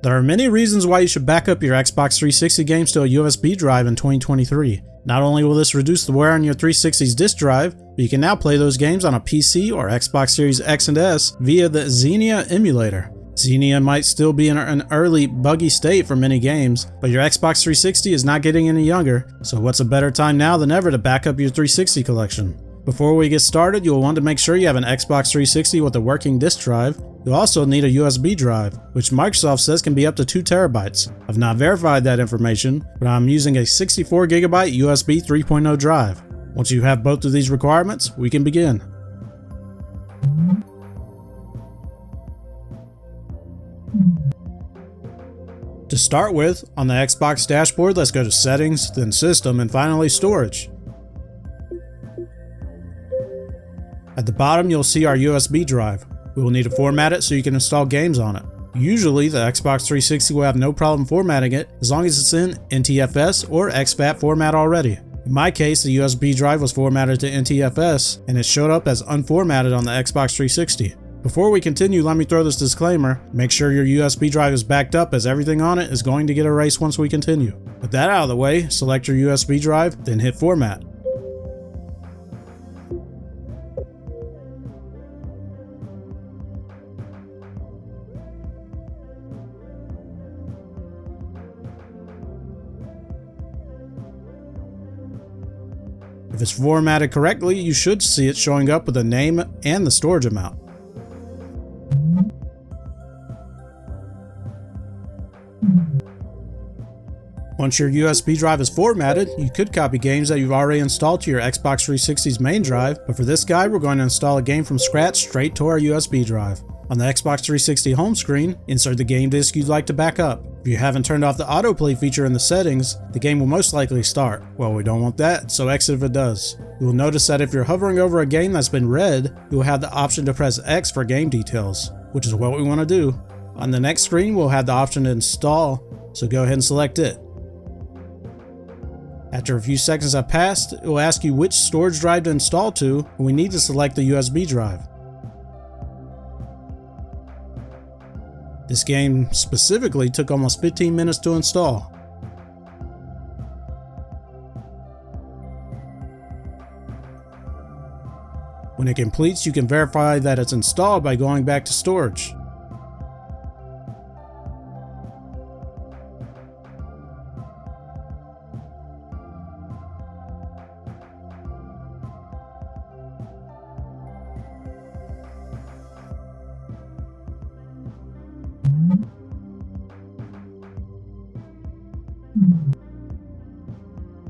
There are many reasons why you should back up your Xbox 360 games to a USB drive in 2023. Not only will this reduce the wear on your 360's disk drive, but you can now play those games on a PC or Xbox Series X and S via the Xenia emulator. Xenia might still be in an early, buggy state for many games, but your Xbox 360 is not getting any younger, so what's a better time now than ever to back up your 360 collection? Before we get started, you'll want to make sure you have an Xbox 360 with a working disk drive. You'll also need a USB drive, which Microsoft says can be up to 2 terabytes. I've not verified that information, but I'm using a 64GB USB 3.0 drive. Once you have both of these requirements, we can begin. To start with, on the Xbox dashboard, let's go to Settings, then System, and finally Storage. At the bottom, you'll see our USB drive. We will need to format it so you can install games on it. Usually, the Xbox 360 will have no problem formatting it as long as it's in NTFS or exFAT format already. In my case, the USB drive was formatted to NTFS and it showed up as unformatted on the Xbox 360. Before we continue, let me throw this disclaimer. Make sure your USB drive is backed up as everything on it is going to get erased once we continue. With that out of the way, select your USB drive, then hit Format. If it's formatted correctly, you should see it showing up with the name and the storage amount. Once your USB drive is formatted, you could copy games that you've already installed to your Xbox 360's main drive, but for this guide, we're going to install a game from scratch straight to our USB drive. On the Xbox 360 home screen, insert the game disk you'd like to back up. If you haven't turned off the autoplay feature in the settings, the game will most likely start. Well, we don't want that, so exit if it does. You will notice that if you're hovering over a game that's been read, you will have the option to press X for game details, which is what we want to do. On the next screen, we'll have the option to install, so go ahead and select it. After a few seconds have passed, it will ask you which storage drive to install to, and we need to select the USB drive. This game specifically took almost 15 minutes to install. When it completes, you can verify that it's installed by going back to storage.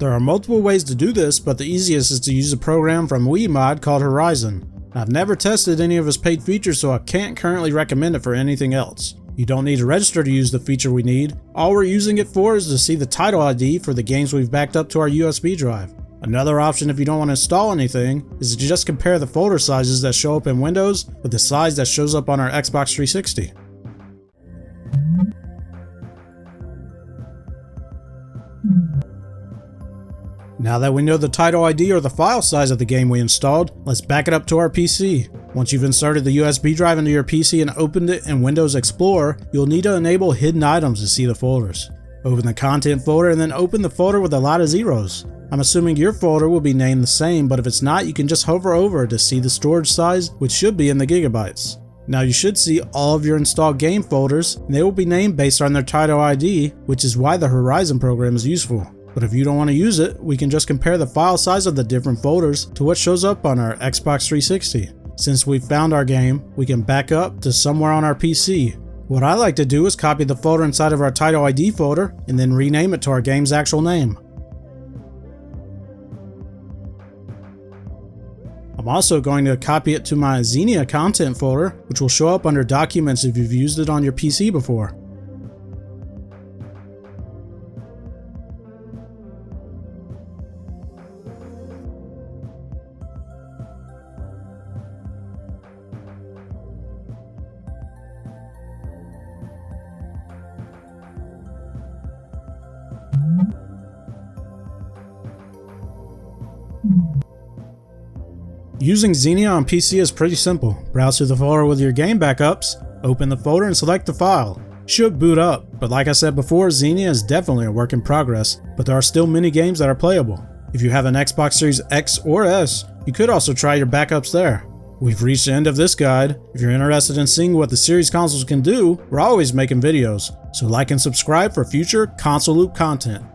There are multiple ways to do this, but the easiest is to use a program from WeMod called Horizon. I've never tested any of its paid features, so I can't currently recommend it for anything else. You don't need to register to use the feature we need. All we're using it for is to see the title ID for the games we've backed up to our USB drive. Another option if you don't want to install anything is to just compare the folder sizes that show up in Windows with the size that shows up on our Xbox 360. Now that we know the title ID or the file size of the game we installed, let's back it up to our PC. Once you've inserted the USB drive into your PC and opened it in Windows Explorer, you'll need to enable hidden items to see the folders. Open the content folder and then open the folder with a lot of zeros. I'm assuming your folder will be named the same, but if it's not, you can just hover over it to see the storage size, which should be in the gigabytes. Now you should see all of your installed game folders, and they will be named based on their title ID, which is why the Horizon program is useful. But if you don't want to use it, we can just compare the file size of the different folders to what shows up on our Xbox 360. Since we've found our game, we can back up to somewhere on our PC. What I like to do is copy the folder inside of our title ID folder and then rename it to our game's actual name. I'm also going to copy it to my Xenia content folder, which will show up under Documents if you've used it on your PC before. Using Xenia on PC is pretty simple. Browse through the folder with your game backups, open the folder and select the file. should boot up, but like I said before, Xenia is definitely a work in progress, but there are still many games that are playable. If you have an Xbox Series X or S, you could also try your backups there. We've reached the end of this guide. If you're interested in seeing what the series consoles can do, we're always making videos, so like and subscribe for future console loop content.